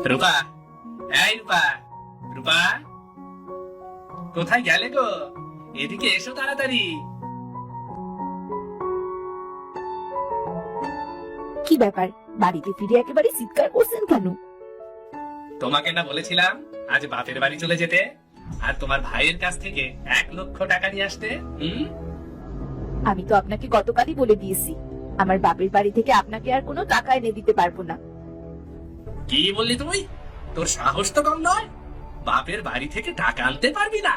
রূপা, এই রূপা, রূপা, কোথায় গেলে গো? এদিকে এসো তাড়াতাড়ি। কি ব্যাপার, বাড়িতে ফিরে একেবারে চিৎকার করছেন কেন? তোমাকে না বলেছিলাম আজ বাপের বাড়ি চলে যেতে, আর তোমার ভাইয়ের কাছ থেকে 1,00,000 টাকা নিয়ে আসতে? আমি তো আপনাকে গতকালই বলে দিয়েছি, আমার বাপের বাড়ি থেকে আপনাকে আর কোনো টাকা এনে দিতে পারবো না। কি বললি তুই? তোর সাহস তো কম নয়। বাপের বাড়ি থেকে টাকা আনতে পারবি না?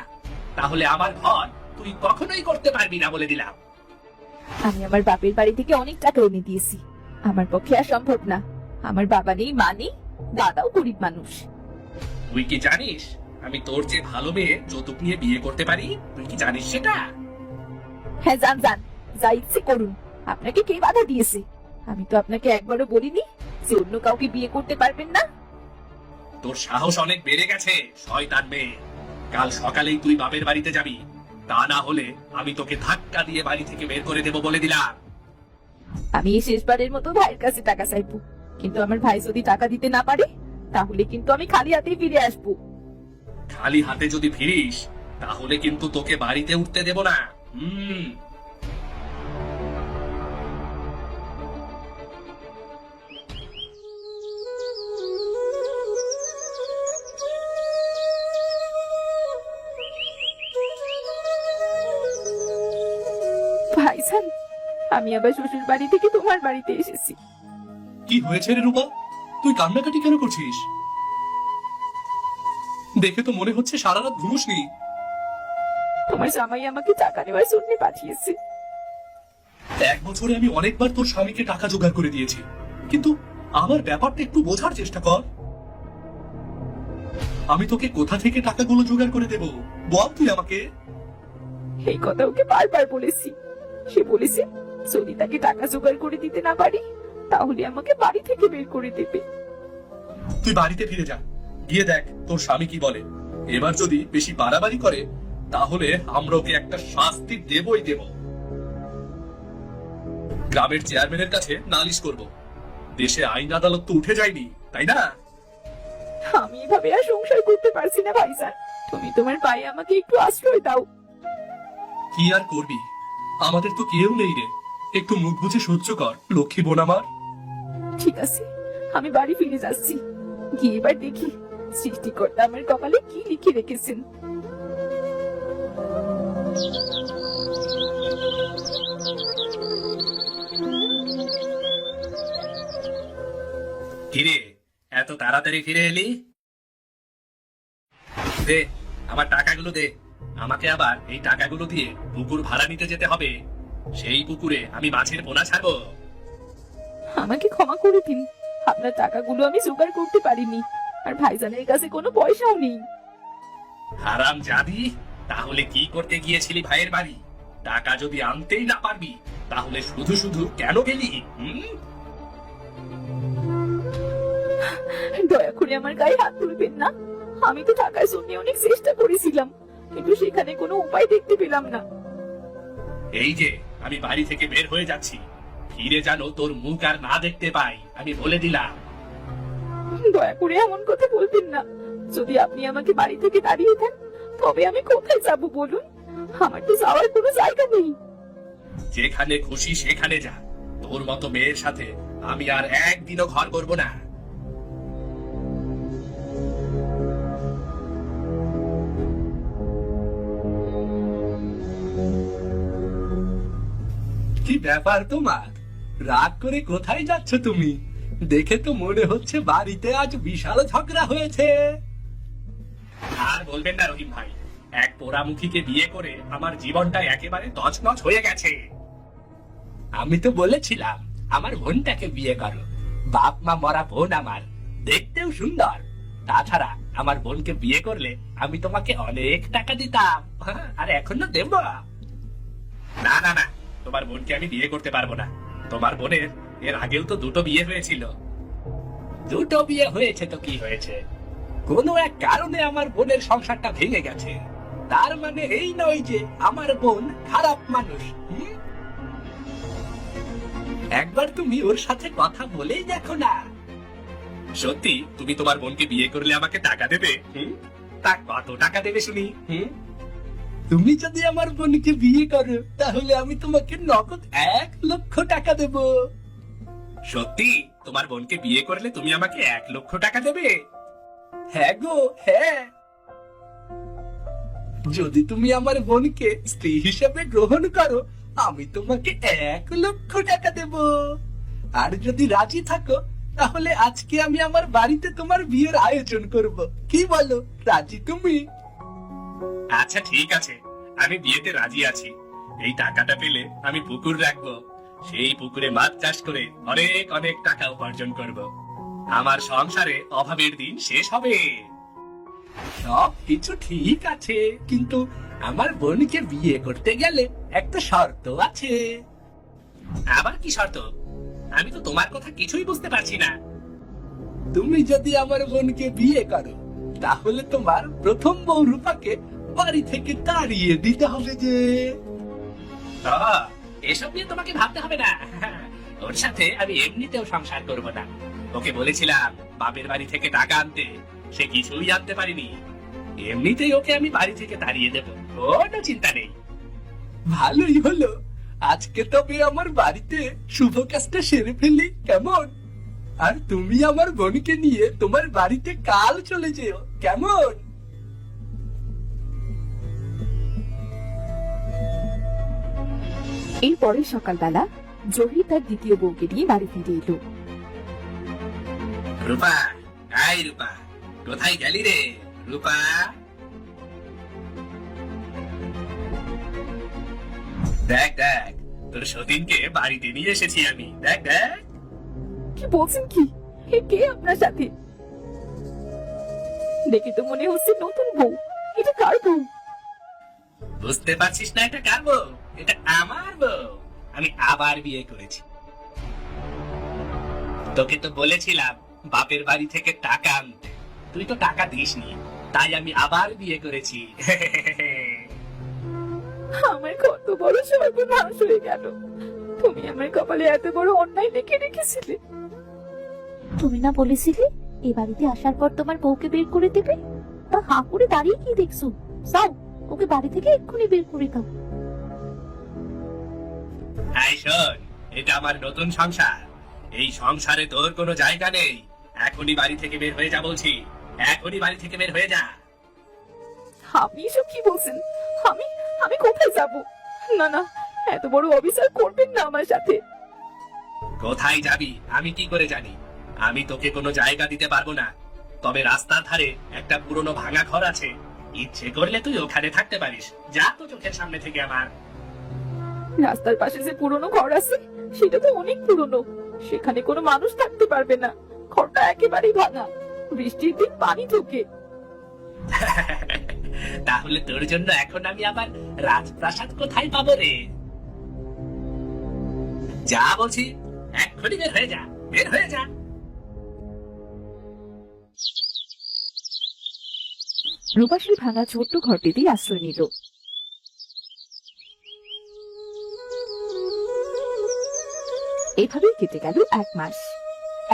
তাহলে আমার ঘর তুই কখনোই করতে পারবি না বলে দিলাম। আমি আমার বাপের বাড়ি থেকে অনেক টাকা এনে দিয়েছি, আমার পক্ষে আর সম্ভব না। আমার বাবা নেই, মা নেই, দাদাও গরিব মানুষ। তুই কি জানিস আমি তোর চেয়ে ভালো মেয়ে যৌতুক নিয়ে বিয়ে করতে পারি? তুই কি জানিস সেটা? হ্যাঁ, যান যান, যা ইচ্ছে করুন। আপনাকে কে বাধা দিয়েছে? আমি তো আপনাকে একবারও বলিনি যে অন্য কাউকে বিয়ে করতে পারবেন না। তোর সাহস অনেক বেড়ে গেছে শয়তান মেয়ে। কাল সকালেই তুই বাপের বাড়িতে যাবি, তা না হলে আমি তোকে ধাক্কা দিয়ে বাড়ি থেকে বের করে দেব বলে দিলাম। আমি এই শেষবারের মতো ভাইয়ের কাছে টাকা চাইবো, কিন্তু আমার ভাই যদি টাকা দিতে না পারে তাহলে কিন্তু আমি খালি হাতেই ফিরে আসবো। খালি হাতে যদি ফিরিস তাহলে কিন্তু তোকে বাড়িতে উঠতে দেব না। ভাইজান, আমি আবার শ্বশুর বাড়ি থেকে তোমার বাড়িতে এসেছি। কি হয়েছে রে রূপা? তুই কান্নাকাটি কেন করছিস? দেখে তো মনে হচ্ছে সারা রাত ঘুমোসনি। তোমার জামাই আমাকে টাকা নেওয়ার জন্য পাঠিয়েছে। 1 বছরে আমি অনেকবার তোর স্বামীকে টাকা জোগাড় করে দিয়েছি, কিন্তু আমার ব্যাপারটা একটু বোঝার চেষ্টা কর। আমি তোকে কোথা থেকে টাকাগুলো জোগাড় করে দেব বল তুই আমাকে। এই কথা ওকে বারবার বলেছি, সে বলেছে যদি তাকে টাকা জোগাড় করে দিতে না পারি তাহলে আমাকে বাড়ি থেকে বের করে দেবে। তুই বাড়িতে ফিরে যা, গিয়ে দেখ তোর স্বামী কি বলে। এবার যদি বেশি বাড়াবাড়ি করে তাহলে আমরা ওকে একটা শাস্তি দেবই দেব। গ্রামের চেয়ারম্যানের কাছে নালিশ করব। দেশে আইন আদালত তো উঠে যায়নি, তাই না? আমি এভাবে আর সংসার করতে পারছি না ভাইজান, তুমি তোমার পায়ে আমাকে একটু আশ্রয় দাও। কি আর করবি, আমাদের তো কেউ নেই রে। একটু মুখ বুঝে সহ্য কর লক্ষ্মী বোন আমার। ঠিক আছে, আমি বাড়ি ফিরে যাচ্ছি, গিয়ে এবার দেখি সৃষ্টিকর্তা আমার কপালে কি লিখে রেখেছেন। কিরে, এত তাড়াতাড়ি ফিরে এলি? দে আমার টাকাগুলো দে। আমাকে আবার এই টাকাগুলো দিয়ে পুকুর ভাড়া নিতে যেতে হবে। সেই পুকুরে আমি মাছের পোনা ছাড়বো। আমাকে ক্ষমা করে দিন, আপনার টাকাগুলো আমি জোগাড় করতে পারিনি, আর ভাইজানের কাছে কোনো পয়সাও নেই। হারাম জাদি, তাহলে কি করতে গিয়েছিলি ভাইয়ের বাড়ি? টাকা যদি আনতেই না পারবি তাহলে শুধু শুধু কেন গেলি? দয়া করে আমার গায়ে হাত তুলবেন না। আমি তো টাকার জন্য অনেক চেষ্টা করেছিলাম, কিন্তু সেখানে কোনো উপায় দেখতে পেলাম না। এই যে আমি বাড়ি থেকে বের হয়ে যাচ্ছি, ফিরে যেন তোর মুখ আর না দেখতে পাই, আমি বলে দিলাম। দয়া করে এমন কথা বলবেন না। যদি আপনি আমাকে বাড়ি থেকে তাড়িয়ে দেন তবে আমি কোথায় যাব বলুন? আমার তো যাওয়ার কোনো জায়গা নেই। যেখানে খুশি সেখানে যা। তোর মতো মেয়ের সাথে আমি আর একদিনও ঘর করব না। কি ব্যাপার তোমার? রাগ করে কোথায় যাচ্ছ তুমি? দেখে তো মনে হচ্ছে বাড়িতে আজ বিশাল ঝগড়া হয়েছে। আর বলবেন না রহিম ভাই, এক পোড়ামুখীকে বিয়ে করে আমার জীবনটা একেবারে তছনছ হয়ে গেছে। আমি তো বলেছিলাম আমার বোনটাকে বিয়ে করো। বাপ মা মরা বোন আমার, দেখতেও সুন্দর। তাছাড়া আমার বোনকে বিয়ে করলে আমি তোমাকে অনেক টাকা দিতাম, আর এখনো দেব। না না না, তোমার বোনকে আমি বিয়ে করতে পারবো না। তোমার বোনের এর আগেও তো 2টো বিয়ে হয়েছিল। 2টো বিয়ে হয়েছে তো কি হয়েছে? কোনো এক কারণে আমার বোনের সংসারটা ভেঙে গেছে, তার মানে এই নয় যে আমার বোন খারাপ মানুষ। একবার তুমি ওর সাথে কথা বলেই দেখো না। সত্যি তুমি তোমার বোনকে বিয়ে করলে আমাকে টাকা দেবে? তা কত টাকা দেবে শুনি? তুমি যদি আমার বোনকে বিয়ে করো তাহলে আমি তোমাকে নগদ 1,00,000 টাকা দেব। সত্যি তোমার বোনকে বিয়ে করলে তুমি আমাকে 1,00,000 টাকা দেবে? হ্যাঁ গো হ্যাঁ। যদি তুমি আমার বোনকে স্ত্রী হিসেবে গ্রহণ করো আমি তোমাকে 1,00,000 টাকা দেব। আর যদি রাজি থাকো তাহলে আজকে আমি আমার বাড়িতে তোমার বিয়ের আয়োজন করব। কি বলো, রাজি তুমি? আচ্ছা ঠিক আছে, আমি বিয়েতে রাজি আছি। এই টাকাটা পেলে আমি পুকুর রাখবো, সেই পুকুরে মাছ চাষ করে অনেক অনেক টাকা উপার্জন করব। আমার সংসারে অভাবের দিন শেষ হবে। সব কিছু ঠিক আছে, কিন্তু আমার বোনকে বিয়ে করতে গেলে একটা শর্ত আছে। আবার কি শর্ত? আমি তো তোমার কথা কিছুই বুঝতে পারছি না। তুমি যদি আমার বোনকে বিয়ে করো তাহলে তোমার প্রথম বউ রূপাকে বাড়ি থেকে তাড়িয়ে দিতে হবে যে। এসব নিয়ে তোমাকে ভাবতে হবে না, ওর সাথে আমি এমনিতেও সংসার করব না। ওকে বলেছিলাম বাপের বাড়ি থেকে টাকা আনতে, সে কিছুই আনতে পারিনি। এমনিতেই ওকে আমি বাড়ি থেকে তাড়িয়ে দেব, কোনো চিন্তা নেই। ভালোই হলো, আজকে তবে আমার বাড়িতে শুভ কাজটা সেরে ফেলি, কেমন? আর তুমি আমার বোনকে নিয়ে তোমার বাড়িতে কাল চলে যেও, কেমন? এরপরে সকালবেলা জহি তার দ্বিতীয় বউকে নিয়ে বাড়ি ফিরে এলো। রূপা, আই রূপা, কোথায় গেলি রে রূপা? দেখ দেখ, তোর সতীনকে বাড়িতে নিয়ে এসেছি আমি। দেখ দেখ। কি বলছেন কি? হে কে আপনার সাথে? দেখে তো মনে হচ্ছে নতুন বউ। এটা কার বউ? বুঝতে পারছিস না এটা কার বউ? এটা আমার বউ। আমি আবার বিয়ে করেছি। তোকে তো বলেছিলাম বাপের বাড়ি থেকে টাকা আনতে, তুই তো টাকা দিসনি, তাই আমি আবার বিয়ে করেছি। আমার কত বড় সর্বনাশ হয়ে গেল। তুমি আমার কপালে এত বড় অন্যায় লিখে রেখেছিলে। তুমি না বলেছিলে এই বাড়িতে আসার পর তোমার বউকে বের করে দেবে? তা হাঁ করে দাঁড়িয়ে কি দেখছো? যাও, ওকে বাড়ি থেকে এক্ষুনি বের করে দাও। এই শোন, এটা আমার নতুন সংসার। এই সংসারে তোর কোনো জায়গা নেই। এখনই বাড়ি থেকে বের হয়ে যা বলছি, এখনই বাড়ি থেকে বের হয়ে যা। আপনি এসব কি বলছেন? আমি আমি কোথায় যাব? না না, এত বড় অবিচার করবেন না আমার সাথে। কোথায় যাবি আমি কি করে জানি? আমি তোকে কোনো জায়গা দিতে পারবো না। তবে রাস্তার ধারে একটা পুরনো ভাঙা ঘর আছে, ইচ্ছে করলে তুই ওখানে থাকতে পারিস। যা তো চোখের সামনে থেকে আমার। রাস্তার পাশে যে পুরনো ঘর আছে সেটা তো অনেক পুরনো, সেখানে কোনো মানুষ থাকতে পারবে না। ঘরটা একেবারেই ভাঙা, বৃষ্টির দিন পানি ঢোকে। তাহলে তোর জন্য এখন আমি আবার রাজপ্রাসাদ কোথায় পাবো রে? যা বলছি, এক্ষুনি বের হয়ে যা, বের হয়ে যা। রূপাশীর ভাঙা ছোট্ট ঘরটিতেই আশ্রয় নিল। এভাবেই কেটে গেল 1 মাস।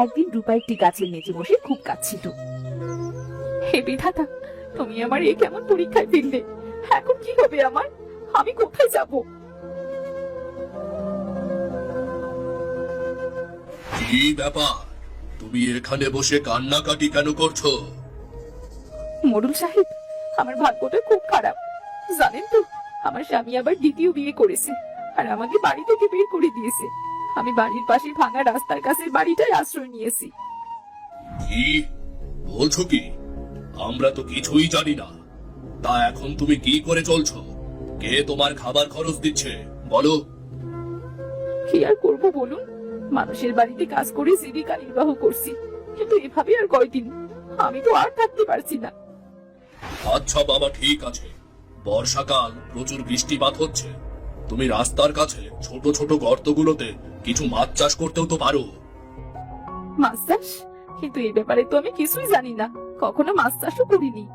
একদিন রূপা একটি গাছের নিচে বসে খুব কাঁদছিল। হে বিধাতা, তুমি আমার এই কেমন পরীক্ষায় ফেললে? এখন কি হবে আমার? আমি কোথায় যাব? কি ব্যাপার, তুমি এখানে বসে কান্নাকাটি কেন করছো? মোড়ল সাহেব, আমার ভাগ্যটা খুব খারাপ। জানেন তো, আমার স্বামী আবার দ্বিতীয় বিয়ে করেছে আর আমাকে বাড়ি থেকে বের করে দিয়েছে। আমি বাড়ির পাশে ভাঙা রাস্তার কাছের বাড়িটায় আশ্রয় নিয়েছি। কি বলছো কি? আমরা তো কিছুই জানি না। তা এখন তুমি কি করে চলছো? কে তোমার খাবার খরচ দিচ্ছে বলো? কি আর করবো বলুন, মানুষের বাড়িতে কাজ করে জীবিকা নির্বাহ করছি, কিন্তু এভাবে আর কয়দিন? আমি তো আর থাকতে পারছি না। আচ্ছা বাবা, ঠিক আছে। বর্ষাকাল, প্রচুর বৃষ্টিপাত হচ্ছে। তুমি রাস্তার কাছে ছোট ছোট গর্তগুলোতে কিছু মাছ চাষ করতেও তো পারো। মাছ চাষ? কিন্তু এই ব্যাপারে তো আমি কিছুই জানি না, কখনো মাছ চাষও করিনি।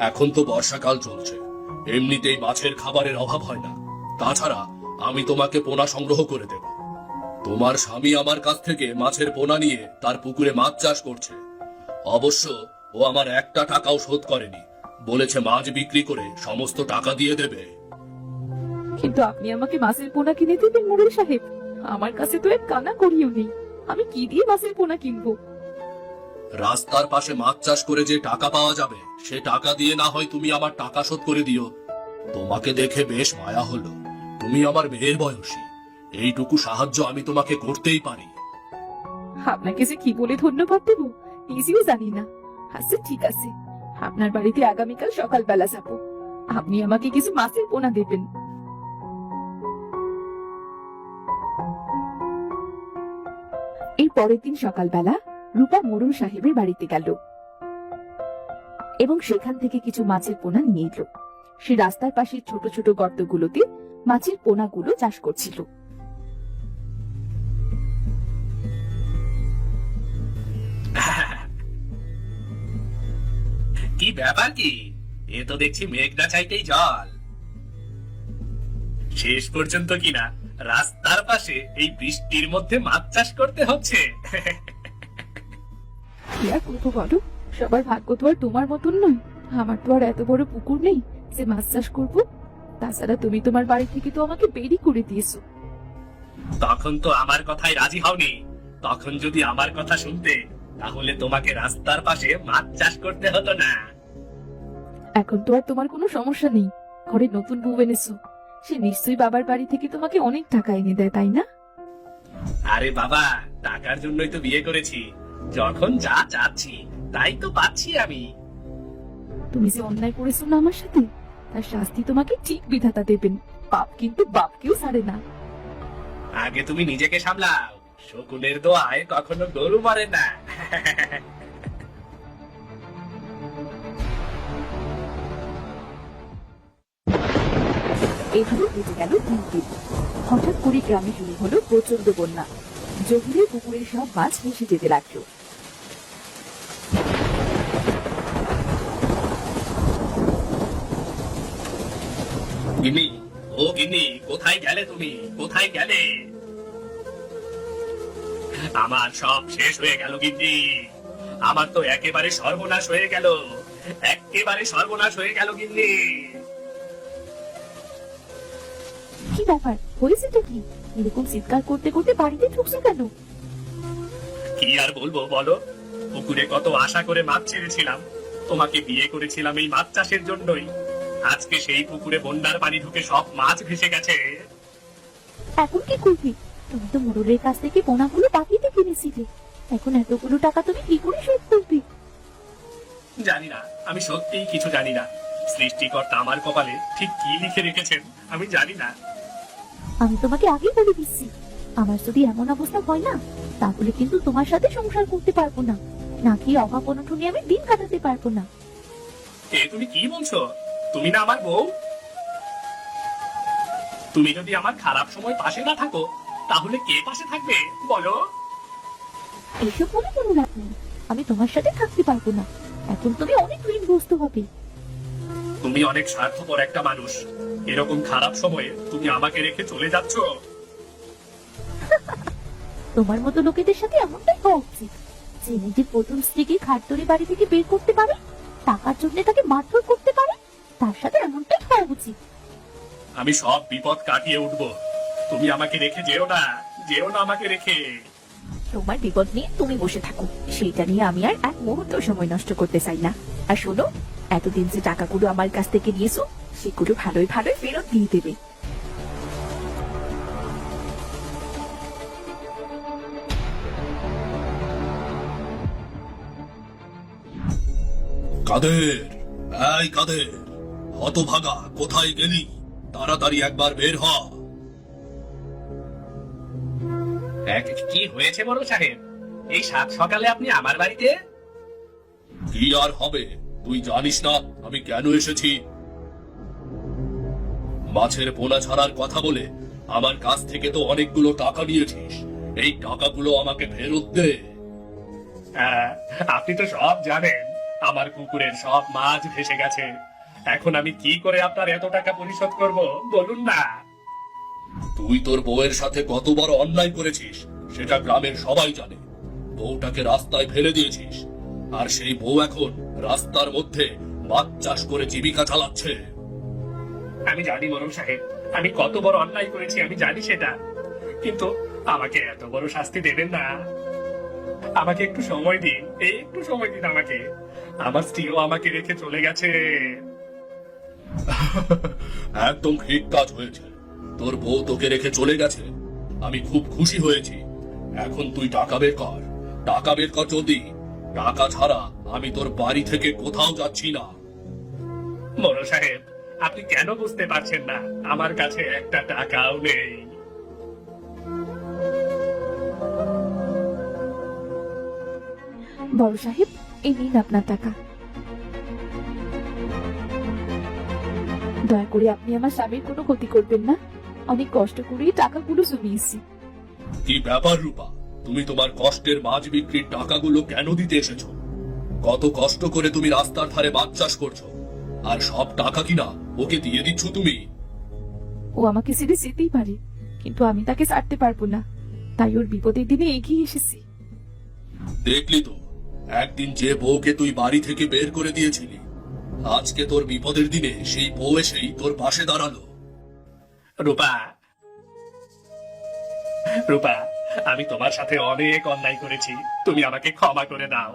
এখন তো বর্ষাকাল চলছে, এমনিতেই মাছের খাবারের অভাব হয় না। তাছাড়া আমি তোমাকে পোনা সংগ্রহ করে দেব। তোমার স্বামী আমার কাছ থেকে মাছের পোনা নিয়ে তার পুকুরে মাছ চাষ করছে। অবশ্য ও আমার একটা টাকাও শোধ করেনি, বলেছে মাছ বিক্রি করে সমস্ত টাকা দিয়ে দেবে। কিন্তু আপনি আমাকে মাছের পোনা কিনে দিবেন মোড়ল সাহেব? আমার কাছে তো এক কানা করিও নেই, আমি কি দিয়ে মাছের পোনা কিনবো? রাস্তার পাশে মাছ চাষ করে যে টাকা পাওয়া যাবে, সে টাকা দিয়ে না হয় তুমি আমার টাকা শোধ করে দিও। তোমাকে দেখে বেশ মায়া হলো, তুমি আমার মেয়ের বয়সী, এইটুকু সাহায্য আমি তোমাকে করতেই পারি। আপনাকে যে কি বলে ধন্যবাদ দেবো নিজেও জানি না। আচ্ছা ঠিক আছে, আপনার বাড়িতে আগামীকাল সকালবেলা যাবো, আপনি আমাকে কিছু মাছের পোনা দেবেন। এই পরের দিন সকালবেলা রূপা মোড়ল সাহেবের বাড়িতে গেল এবং সেখান থেকে কিছু মাছের পোনা নিয়ে এলো। সে রাস্তার পাশের ছোট ছোট গর্তগুলোতে মাছের পোনাগুলো চাষ করছিল। কি ব্যাপার কি? এ তো দেখছি মেঘনা চাইতেই জল। শেষ পর্যন্ত কিনা রাস্তার পাশে এই বৃষ্টির মধ্যে মাছ চাষ করতে হচ্ছে। কি আর করবো বলো, সবার ভাগ্য তো আর তোমার মতন নয়। আমার তো আর এত বড় পুকুর নেই যে মাছ চাষ করবো। তাছাড়া তুমি তোমার বাড়ি থেকে তো আমাকে বেরি করে দিয়েছো। তখন তো আমার কথায় রাজি হওনি। তখন যদি আমার কথা শুনতে, তাহলে তোমাকে রাস্তার পাশে মাছ চাষ করতে হতো না। এখন তো আর তোমার কোনো সমস্যা নেই, ঘরে নতুন বউ এনেছো, সে নিশ্চয়ই বাবার বাড়ি থেকে তোমাকে অনেক টাকা এনে দেয়, তাই না? আরে বাবা, টাকার জন্যই তো বিয়ে করেছি। যখন যা চাচ্ছি তাই তো পাচ্ছি আমি। তুমি যে অন্যায় করেছো না আমার সাথে, তার শাস্তি তোমাকে ঠিক বিধাতা দেবেন। পাপ কিন্তু বাপকেও ছাড়ে না। আগে তুমি নিজেকে সামলাও, শকুনের দোয়ায় কখনো গরু মরে না। এভাবে বেঁচে গেল 3 দিন। হঠাৎ করে গ্রামে শুরু হলো প্রচন্ড বন্যা। জহিরের পুকুরের সব মাছ ভেসে যেতে লাগলো। গিন্নি, ও গিন্নি, কোথায় গেলে তুমি? কোথায় গেলে? আমার সব শেষ হয়ে গেল গিন্নি। আমার তো একেবারে সর্বনাশ হয়ে গেল। একেবারে সর্বনাশ হয়ে গেল গিন্নি। কি ব্যাপার, হয়েছেটা কি? এরকম চিৎকার করতে করতে বাড়িতে ঢুকছো কেন? কি আর বলবো বলো, পুকুরে কত আশা করে মাছ ছেড়েছিলাম। তোমাকে বিয়ে করেছিলাম এই মাছ চাষের জন্যই। আজকে সেই পুকুরে বন্যার পানি ঢুকে সব মাছ ভেসে গেছে। এখন কি করবি? তুমি তো মোড়লের কাছ থেকে পোনাগুলো বাকিতে কিনেছিলে, এখন এতগুলো টাকা তুমি কি করে শোধ করবে? জানি না, আমি সত্যিই কিছু জানি না। সৃষ্টিকর্তা আমার কপালে ঠিক কি লিখে রেখেছেন আমি জানি না। আমি তোমাকে আগেই বলে দিচ্ছি, আমার যদি এমন অবস্থা হয় না, তাহলে কিন্তু তোমার সাথে সংসার করতে পারবো না, নাকি অভাব অনটনে আমি দিন কাটাতে পারবো না। এ তুমি কি বলছো? তুমি না আমার বউ? তুমি যদি আমার খারাপ সময় পাশে না থাকো, তাহলে কে পাশে থাকবে বলো? এইসব মনে কোনো লাভ নেই, আমি তোমার সাথে থাকতে পারবো না, এখন তুমি অনেক ঋণগ্রস্ত হবে। তুমি অনেক স্বার্থপর একটা মানুষ। এরকম খারাপ সময়ে তুমি আমাকে রেখে চলে যাচ্ছ। তোমার মতো লোকেদের সাথে এমনটাই হওয়া উচিত, যে নিজের প্রথম স্ত্রীকে খাট ধরে বাড়ি থেকে বের করতে পারে, টাকার জন্য তাকে মারধর করতে পারে, তার সাথে এমনটাই হওয়া উচিত। আমি সব বিপদ কাটিয়ে উঠবো। তুমি আমাকে রেখে যেও না, যেও না আমাকে রেখে। তোমার বিপদ নিয়ে তুমি বসে থাকো, সেইটা নিয়ে আমি আর এক মুহূর্ত সময় নষ্ট করতে চাই না। আর শোনো, এতদিন যে টাকাগুলো আমার কাছ থেকে নিয়েছো, সেগুলো ভালোই ভালোই ফেরত দিয়ে দেবে। কাদের, এই কাদের, হতভাগা কোথায় গেলি? তাড়াতাড়ি একবার বের হ। কি হয়েছে বড় সাহেব? এই সাত সকালে আপনি আমার বাড়িতে? কি আর হবে, তুই জানিস না আমি কেন এসেছি? মাছের পোনা ছাড়ার কথা বলে আমার কাছ থেকে তো অনেকগুলো টাকা নিয়েছিস, এই টাকাগুলো আমাকে ফেরত দে। হ্যাঁ, আপনি তো সব জানেন। আমার পুকুরের সব মাছ ভেসে গেছে। এখন আমি কি করে আপনার এত টাকা পরিশোধ করব বলুন না? তুই তোর বউয়ের সাথে কত বড় অন্যায় করেছিস সেটা গ্রামের সবাই জানে। বউটাকে রাস্তায় ফেলে দিয়েছিস, আর সেই বউ এখন রাস্তার মধ্যে মাছ চাষ করে জীবিকা চালাচ্ছে। আমি জানি মোড়ল সাহেব, আমি কত বড় অন্যায় করেছি আমি জানি সেটা, কিন্তু আমাকে এত বড় শাস্তি দেবেন না। আমাকে একটু সময় দিন, একটু সময় দিন আমাকে। আমার স্ত্রীও আমাকে রেখে চলে গেছে। একদম ঠিক কাজ হয়েছে, তোর বউ তোকে রেখে চলে গেছে। আমি খুব খুশি হয়েছি। এখন তুই টাকা বের কর, টাকা বের কর জলদি। টাকা ছাড়া আমি তোর বাড়ি থেকে কোথাও যাচ্ছি না। মোড়ল সাহেব, আপনি কেন বুঝতে পারছেন না আমার কাছে একটা টাকাও নেই? বড় সাহেব, এই নিন আপনার টাকা। দয়া করে আপনি আমার স্বামীর কোনো ক্ষতি করবেন না। অনেক কষ্ট করেই টাকাগুলো জমিয়েছি। কি ব্যাপার রূপা, তুমি তোমার কষ্টের মাছ বিক্রির টাকাগুলো কেন দিতে এসেছো? কত কষ্ট করে তুমি রাস্তার ধারে মাছ চাষ করছো, আর সব টাকা কিনা ওকে দিয়ে দিচ্ছ তুমি? ও আমাকে ছেড়ে যেতেই পারে, কিন্তু আমি তাকে ছাড়তে পারবো না। তাই ওর বিপদের দিনে এগিয়ে এসেছি। দেখলি তো, একদিন যে বউকে তুই বাড়ি থেকে বের করে দিয়েছিলি, আজকে তোর বিপদের দিনে সেই বউ এসেই তোর পাশে দাঁড়ালো। রূপা, রূপা, আমি তোমার সাথে অনেক অন্যায় করেছি, তুমি আমাকে ক্ষমা করে দাও।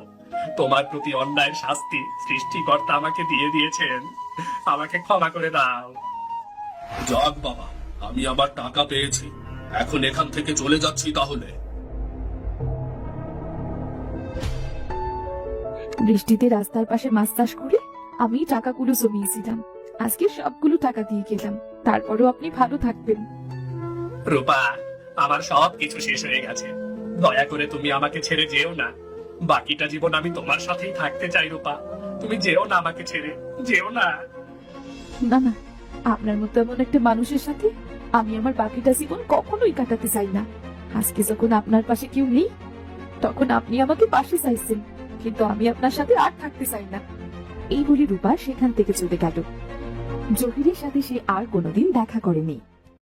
তোমার প্রতি অন্যায়ের শাস্তি সৃষ্টিকর্তা আমাকে দিয়ে দিয়েছেন, আমাকে ক্ষমা করে দাও। যাক বাবা, আমি আমার টাকা পেয়েছি, এখন এখান থেকে চলে যাচ্ছি তাহলে। বৃষ্টিতে রাস্তার পাশে মাছ চাষ করে আমি টাকাগুলো জমিয়েছিলাম। আজকে সবগুলো টাকা দিয়ে গেলাম। তারপরেও আপনি ভালো থাকবেন। রূপা, আমার সব কিছু শেষ হয়ে গেছে, দয়া করে তুমি আমাকে ছেড়ে যেও না। বাকিটা জীবন আমি তোমার সাথেই থাকতে চাই রূপা, তুমি যেও না, আমাকে ছেড়ে যেও না। না না, আপনার মতো এমন একটা মানুষের সাথে আমি আমার বাকিটা জীবন কখনোই কাটাতে চাই না। আজকে যখন আপনার পাশে কেউ নেই, তখন আপনি আমাকে পাশে চাইছেন, কিন্তু আমি আপনার সাথে আর থাকতে চাই না। এই বলে রূপা সেখান থেকে চলে গেল। জহিরের সাথে সে আর কোনোদিন দেখা করেনি।